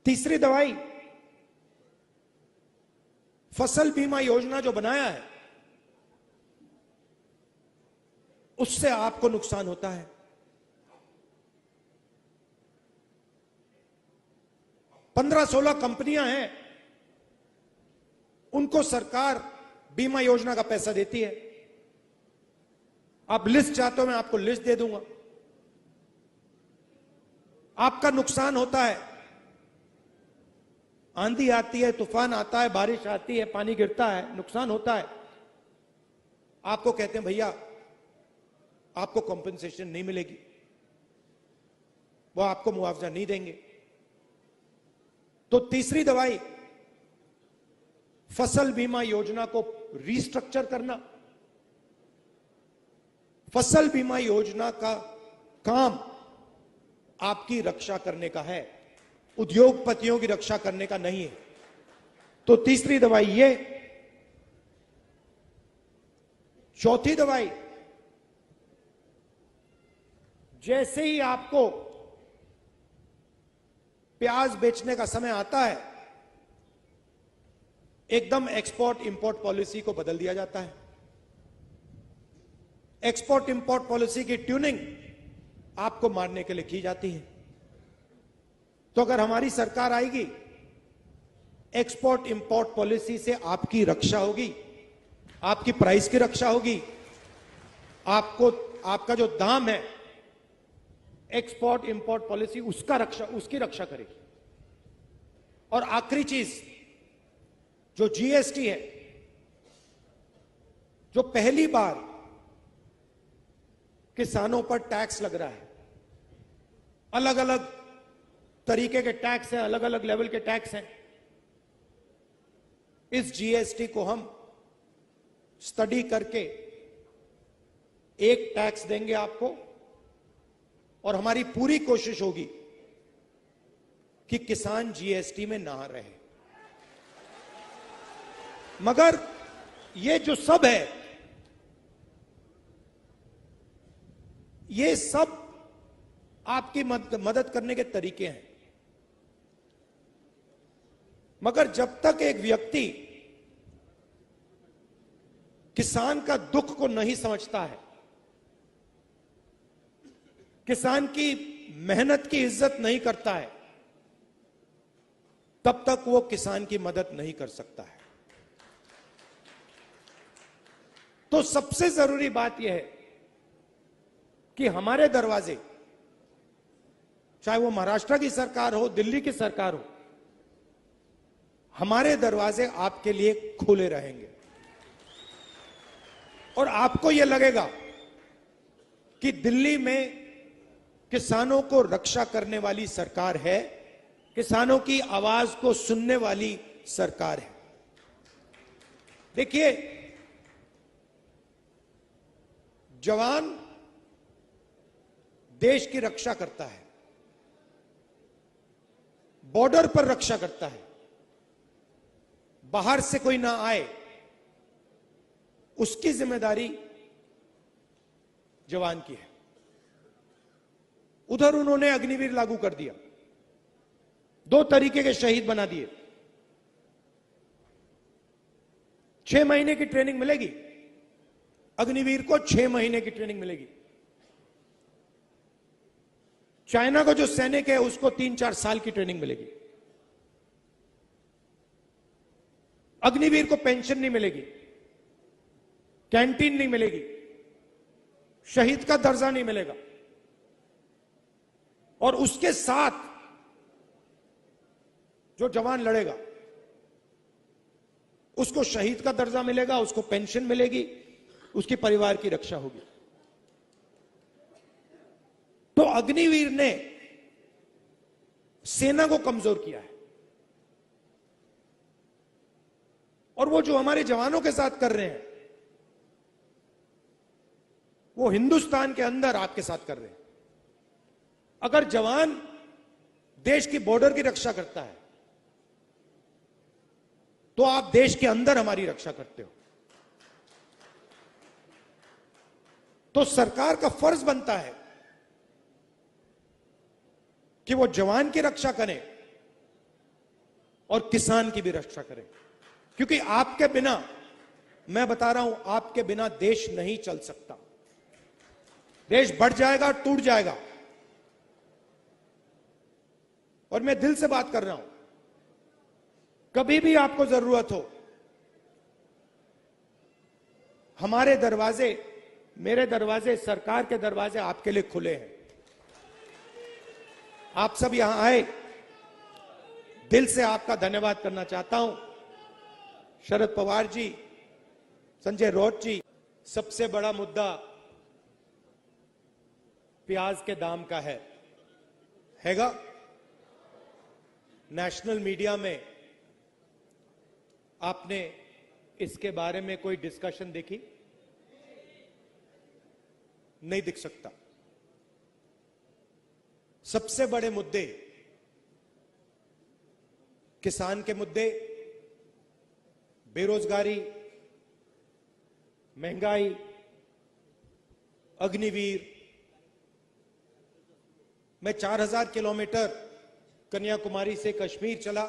तीसरी दवाई, फसल बीमा योजना जो बनाया है उससे आपको नुकसान होता है। 15-16 कंपनियां हैं, उनको सरकार बीमा योजना का पैसा देती है। आप लिस्ट चाहते हो, मैं आपको लिस्ट दे दूंगा। आपका नुकसान होता है, आंधी आती है, तूफान आता है, बारिश आती है, पानी गिरता है, नुकसान होता है। आपको कहते हैं भैया आपको कॉम्पेंसेशन नहीं मिलेगी, वो आपको मुआवजा नहीं देंगे। तो तीसरी दवाई, फसल बीमा योजना को रीस्ट्रक्चर करना। फसल बीमा योजना का काम आपकी रक्षा करने का है, उद्योगपतियों की रक्षा करने का नहीं है। तो तीसरी दवाई ये। चौथी दवाई, जैसे ही आपको प्याज बेचने का समय आता है, एकदम एक्सपोर्ट इंपोर्ट पॉलिसी को बदल दिया जाता है। एक्सपोर्ट इंपोर्ट पॉलिसी की ट्यूनिंग आपको मारने के लिए की जाती है। तो अगर हमारी सरकार आएगी, एक्सपोर्ट इंपोर्ट पॉलिसी से आपकी रक्षा होगी, आपकी प्राइस की रक्षा होगी, आपको आपका जो दाम है, एक्सपोर्ट इंपोर्ट पॉलिसी उसकी रक्षा करेगी। और आखिरी चीज जो जीएसटी है, जो पहली बार किसानों पर टैक्स लग रहा है, अलग अलग तरीके के टैक्स हैं, अलग अलग लेवल के टैक्स हैं। इस जीएसटी को हम स्टडी करके एक टैक्स देंगे आपको, और हमारी पूरी कोशिश होगी कि किसान जीएसटी में ना रहे। मगर ये जो सब है, ये सब आपकी मदद करने के तरीके हैं। मगर जब तक एक व्यक्ति किसान का दुख को नहीं समझता है, किसान की मेहनत की इज्जत नहीं करता है, तब तक वो किसान की मदद नहीं कर सकता है। तो सबसे जरूरी बात यह है कि हमारे दरवाजे, चाहे वो महाराष्ट्र की सरकार हो, दिल्ली की सरकार हो, हमारे दरवाजे आपके लिए खुले रहेंगे। और आपको यह लगेगा कि दिल्ली में किसानों को रक्षा करने वाली सरकार है, किसानों की आवाज को सुनने वाली सरकार है। देखिए, जवान देश की रक्षा करता है, बॉर्डर पर रक्षा करता है, बाहर से कोई ना आए, उसकी जिम्मेदारी जवान की है। उधर उन्होंने अग्निवीर लागू कर दिया, 2 तरीके के शहीद बना दिए। 6 महीने की ट्रेनिंग मिलेगी अग्निवीर को, 6 महीने की ट्रेनिंग मिलेगी। चाइना का जो सैनिक है उसको 3-4 साल की ट्रेनिंग मिलेगी। अग्निवीर को पेंशन नहीं मिलेगी, कैंटीन नहीं मिलेगी, शहीद का दर्जा नहीं मिलेगा। और उसके साथ जो जवान लड़ेगा उसको शहीद का दर्जा मिलेगा, उसको पेंशन मिलेगी, उसके परिवार की रक्षा होगी। तो अग्निवीर ने सेना को कमजोर किया है। और वो जो हमारे जवानों के साथ कर रहे हैं, वो हिंदुस्तान के अंदर आपके साथ कर रहे हैं। अगर जवान देश की बॉर्डर की रक्षा करता है तो आप देश के अंदर हमारी रक्षा करते हो। तो सरकार का फर्ज बनता है कि वो जवान की रक्षा करें, और किसान की भी रक्षा करें, क्योंकि आपके बिना, मैं बता रहा हूं, आपके बिना देश नहीं चल सकता। देश बढ़ जाएगा, टूट जाएगा। और मैं दिल से बात कर रहा हूं, कभी भी आपको जरूरत हो, हमारे दरवाजे, मेरे दरवाजे, सरकार के दरवाजे आपके लिए खुले हैं। आप सब यहां आए, दिल से आपका धन्यवाद करना चाहता हूं। शरद पवार जी, संजय राउत जी, सबसे बड़ा मुद्दा प्याज के दाम का हैगा। नेशनल मीडिया में आपने इसके बारे में कोई डिस्कशन देखी? नहीं दिख सकता। सबसे बड़े मुद्दे, किसान के मुद्दे, बेरोजगारी, महंगाई, अग्निवीर। मैं 4000 किलोमीटर कन्याकुमारी से कश्मीर चला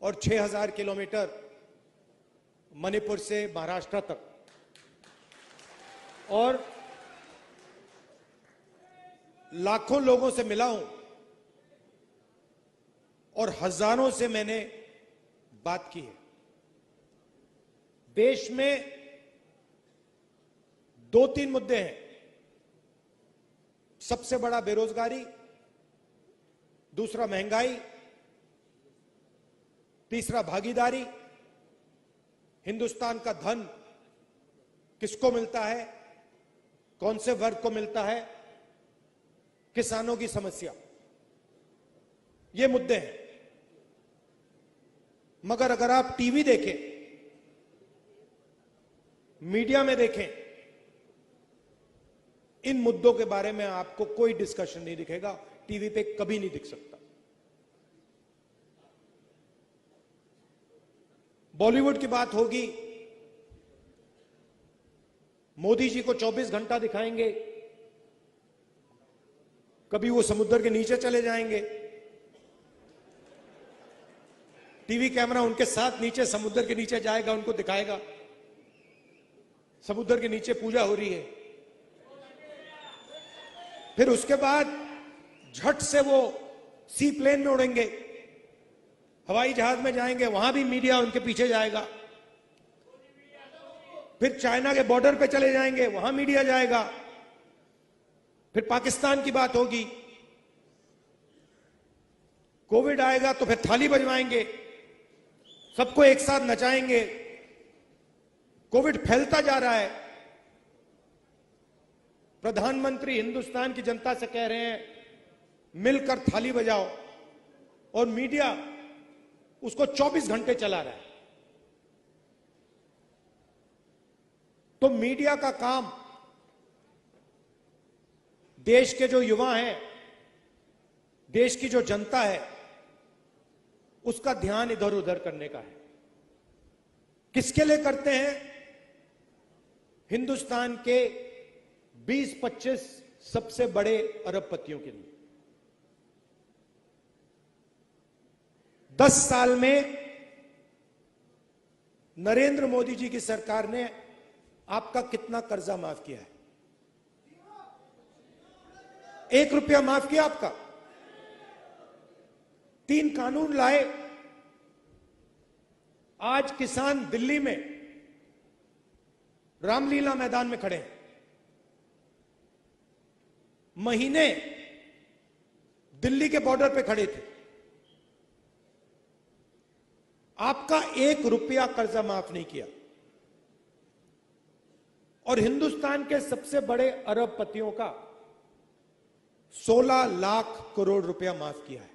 और 6000 किलोमीटर मणिपुर से महाराष्ट्र तक, और लाखों लोगों से मिला हूं और हजारों से मैंने बात की है। देश में 2-3 मुद्दे हैं। सबसे बड़ा बेरोजगारी, दूसरा महंगाई, तीसरा भागीदारी। हिंदुस्तान का धन किसको मिलता है, कौन से वर्ग को मिलता है, किसानों की समस्या, ये मुद्दे हैं। मगर अगर आप टीवी देखें, मीडिया में देखें, इन मुद्दों के बारे में आपको कोई डिस्कशन नहीं दिखेगा। टीवी पे कभी नहीं दिख सकता। बॉलीवुड की बात होगी, मोदी जी को 24 घंटा दिखाएंगे, कभी वो समुद्र के नीचे चले जाएंगे, टीवी कैमरा उनके साथ नीचे समुद्र के नीचे जाएगा, उनको दिखाएगा समुद्र के नीचे पूजा हो रही है। फिर उसके बाद झट से वो सी प्लेन में उड़ेंगे, हवाई जहाज में जाएंगे, वहां भी मीडिया उनके पीछे जाएगा। फिर चाइना के बॉर्डर पे चले जाएंगे, वहां मीडिया जाएगा। फिर पाकिस्तान की बात होगी, कोविड आएगा तो फिर थाली बजवाएंगे, सबको एक साथ नचाएंगे। कोविड फैलता जा रहा है, प्रधानमंत्री हिंदुस्तान की जनता से कह रहे हैं मिलकर थाली बजाओ, और मीडिया उसको 24 घंटे चला रहा है। तो मीडिया का काम देश के जो युवा हैं, देश की जो जनता है, उसका ध्यान इधर उधर करने का है। किसके लिए करते हैं? हिंदुस्तान के 20-25 सबसे बड़े अरबपतियों के लिए। 10 साल में नरेंद्र मोदी जी की सरकार ने आपका कितना कर्जा माफ किया है? 1 रुपया माफ किया आपका? 3 कानून लाए। आज किसान दिल्ली में रामलीला मैदान में खड़े हैं। महीने दिल्ली के बॉर्डर पे खड़े थे। आपका 1 रुपया कर्जा माफ नहीं किया। और हिंदुस्तान के सबसे बड़े अरबपतियों का 16 लाख करोड़ रुपया माफ किया है।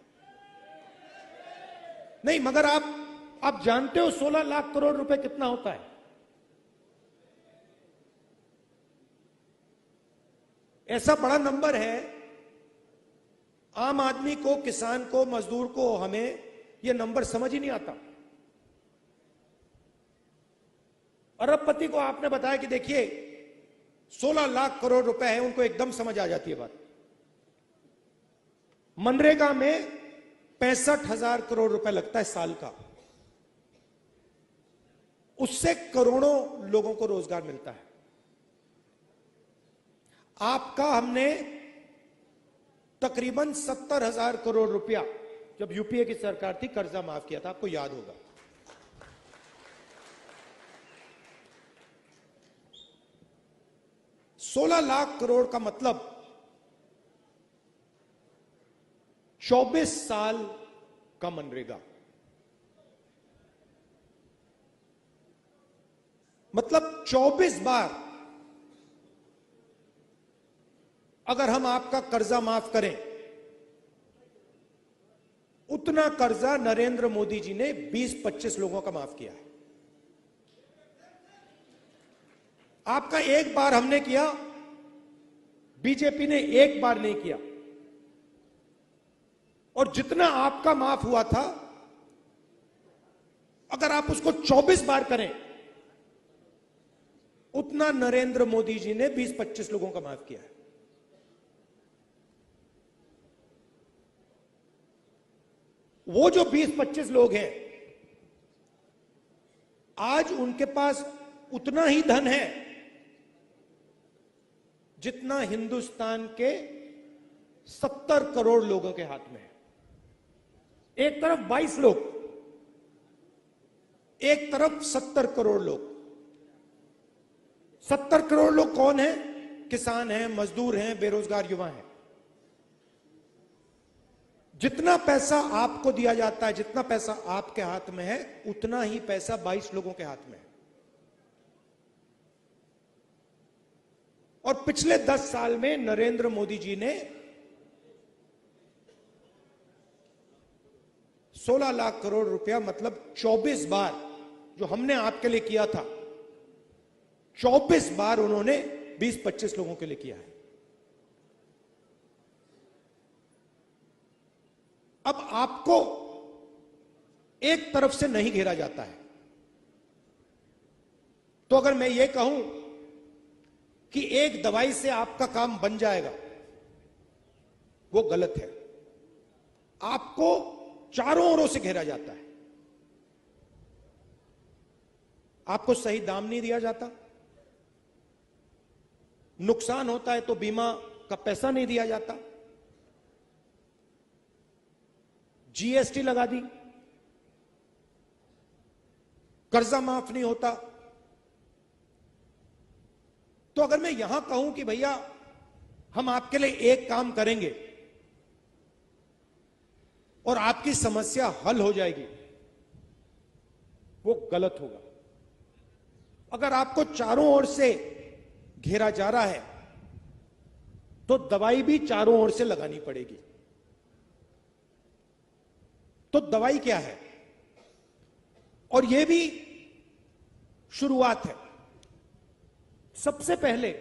नहीं, मगर आप जानते हो 16 लाख करोड़ रुपए कितना होता है? ऐसा बड़ा नंबर है। आम आदमी को, किसान को, मजदूर को, हमें यह नंबर समझ ही नहीं आता। अरबपति को आपने बताया कि देखिए 16 लाख करोड़ रुपए है, उनको एकदम समझ आ जाती है बात। मनरेगा में 65,000 करोड़ रुपए लगता है साल का। उससे करोड़ों लोगों को रोजगार मिलता है। आपका हमने तकरीबन 70,000 करोड़ रुपया जब यूपीए की सरकार थी कर्जा माफ किया था, आपको याद होगा। 16 लाख करोड़ का मतलब 24 साल का मनरेगा, मतलब 24 बार अगर हम आपका कर्जा माफ करें, उतना कर्जा नरेंद्र मोदी जी ने 20-25 लोगों का माफ किया है। आपका एक बार हमने किया, बीजेपी ने एक बार नहीं किया। और जितना आपका माफ हुआ था, अगर आप उसको 24 बार करें, उतना नरेंद्र मोदी जी ने 20-25 लोगों का माफ किया है। वो जो 20-25 लोग हैं, आज उनके पास उतना ही धन है जितना हिंदुस्तान के 70 करोड़ लोगों के हाथ में है। एक तरफ 22 लोग, एक तरफ 70 करोड़ लोग। 70 करोड़ लोग कौन है? किसान हैं, मजदूर हैं, बेरोजगार युवा हैं। जितना पैसा आपको दिया जाता है, जितना पैसा आपके हाथ में है, उतना ही पैसा 22 लोगों के हाथ में है। और पिछले 10 साल में नरेंद्र मोदी जी ने 16 लाख करोड़ रुपया, मतलब 24 बार जो हमने आपके लिए किया था, 24 बार उन्होंने 20-25 लोगों के लिए किया है। अब आपको एक तरफ से नहीं घेरा जाता है। तो अगर मैं ये कहूं कि एक दवाई से आपका काम बन जाएगा, वो गलत है। आपको चारों ओरों से घेरा जाता है। आपको सही दाम नहीं दिया जाता, नुकसान होता है तो बीमा का पैसा नहीं दिया जाता, जीएसटी लगा दी, कर्जा माफ नहीं होता। तो अगर मैं यहां कहूं कि भैया हम आपके लिए एक काम करेंगे और आपकी समस्या हल हो जाएगी, वो गलत होगा। अगर आपको चारों ओर से घेरा जा रहा है तो दवाई भी चारों ओर से लगानी पड़ेगी। तो दवाई क्या है? और यह भी शुरुआत है। सबसे पहले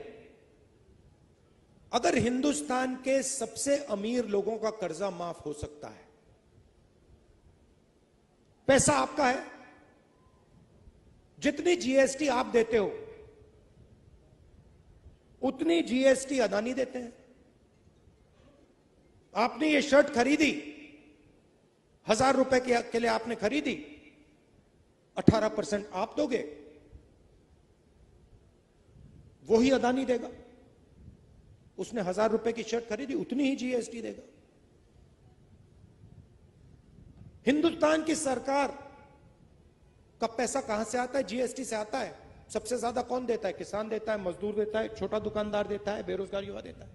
अगर हिंदुस्तान के सबसे अमीर लोगों का कर्जा माफ हो सकता है, पैसा आपका है, जितनी जीएसटी आप देते हो उतनी जीएसटी अदानी देते हैं। आपने ये शर्ट खरीदी, 1000 रुपए के लिए आपने खरीदी, 18% आप दोगे, वो ही अदानी देगा। उसने 1000 रुपए की शर्ट खरीदी, उतनी ही जीएसटी देगा। हिंदुस्तान की सरकार का पैसा कहां से आता है? जीएसटी से आता है। सबसे ज्यादा कौन देता है? किसान देता है, मजदूर देता है, छोटा दुकानदार देता है, बेरोजगार युवा देता है।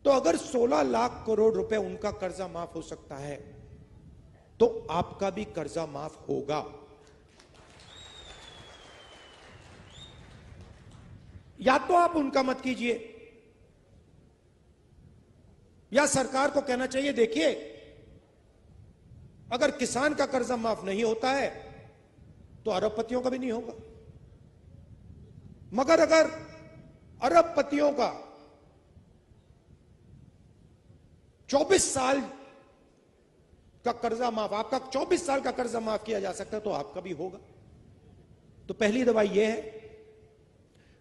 तो अगर 16 लाख करोड़ रुपए उनका कर्जा माफ हो सकता है, तो आपका भी कर्जा माफ होगा। या तो आप उनका मत कीजिए, या सरकार को कहना चाहिए, देखिए अगर किसान का कर्जा माफ नहीं होता है तो अरबपतियों का भी नहीं होगा। मगर अगर अरबपतियों का 24 साल का कर्जा माफ, आपका 24 साल का कर्जा माफ किया जा सकता है, तो आपका भी होगा। तो पहली दवाई यह है।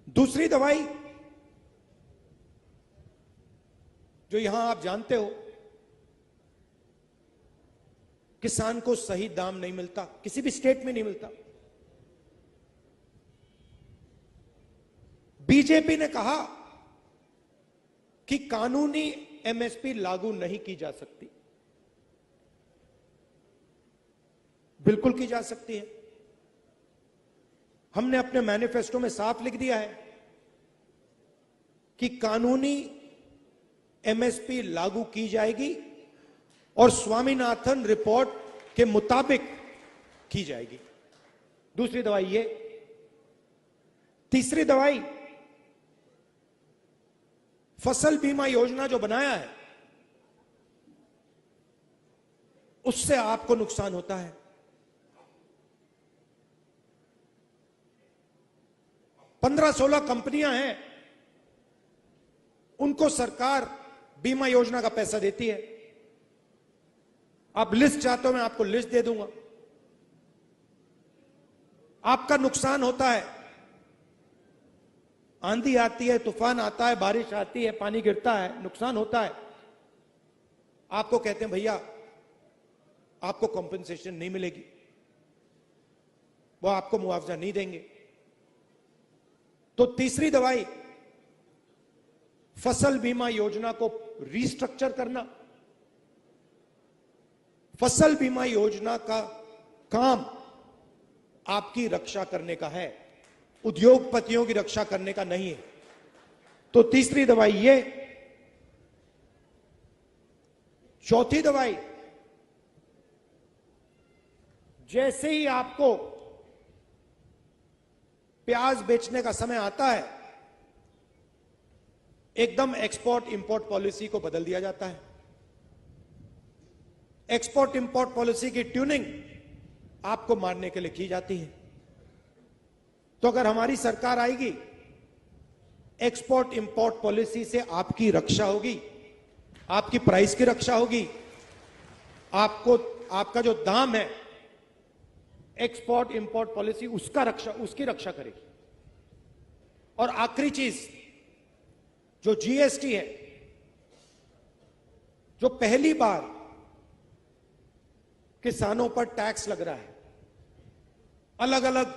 दूसरी दवाई जो यहां आप जानते हो किसान को सही दाम नहीं मिलता, किसी भी स्टेट में नहीं मिलता। बीजेपी ने कहा कि कानूनी एमएसपी लागू नहीं की जा सकती। बिल्कुल की जा सकती है। हमने अपने मैनिफेस्टो में साफ लिख दिया है कि कानूनी एमएसपी लागू की जाएगी और स्वामीनाथन रिपोर्ट के मुताबिक की जाएगी। दूसरी दवाई ये। तीसरी दवाई, फसल बीमा योजना जो बनाया है उससे आपको नुकसान होता है। 15-16 कंपनियां हैं, उनको सरकार बीमा योजना का पैसा देती है। आप लिस्ट चाहते हो, मैं आपको लिस्ट दे दूंगा। आपका नुकसान होता है, आंधी आती है, तूफान आता है, बारिश आती है, पानी गिरता है, नुकसान होता है। आपको कहते हैं भैया आपको कॉम्पेंसेशन नहीं मिलेगी, वो आपको मुआवजा नहीं देंगे। तो तीसरी दवाई, फसल बीमा योजना को रीस्ट्रक्चर करना। फसल बीमा योजना का काम आपकी रक्षा करने का है, उद्योगपतियों की रक्षा करने का नहीं है। तो तीसरी दवाई ये। चौथी दवाई, जैसे ही आपको प्याज बेचने का समय आता है, एकदम एक्सपोर्ट इंपोर्ट पॉलिसी को बदल दिया जाता है। एक्सपोर्ट इंपोर्ट पॉलिसी की ट्यूनिंग आपको मारने के लिए की जाती है। तो अगर हमारी सरकार आएगी, एक्सपोर्ट इंपोर्ट पॉलिसी से आपकी रक्षा होगी, आपकी प्राइस की रक्षा होगी, आपको आपका जो दाम है एक्सपोर्ट इंपोर्ट पॉलिसी उसकी रक्षा करेगी। और आखिरी चीज जो जीएसटी है, जो पहली बार किसानों पर टैक्स लग रहा है, अलग अलग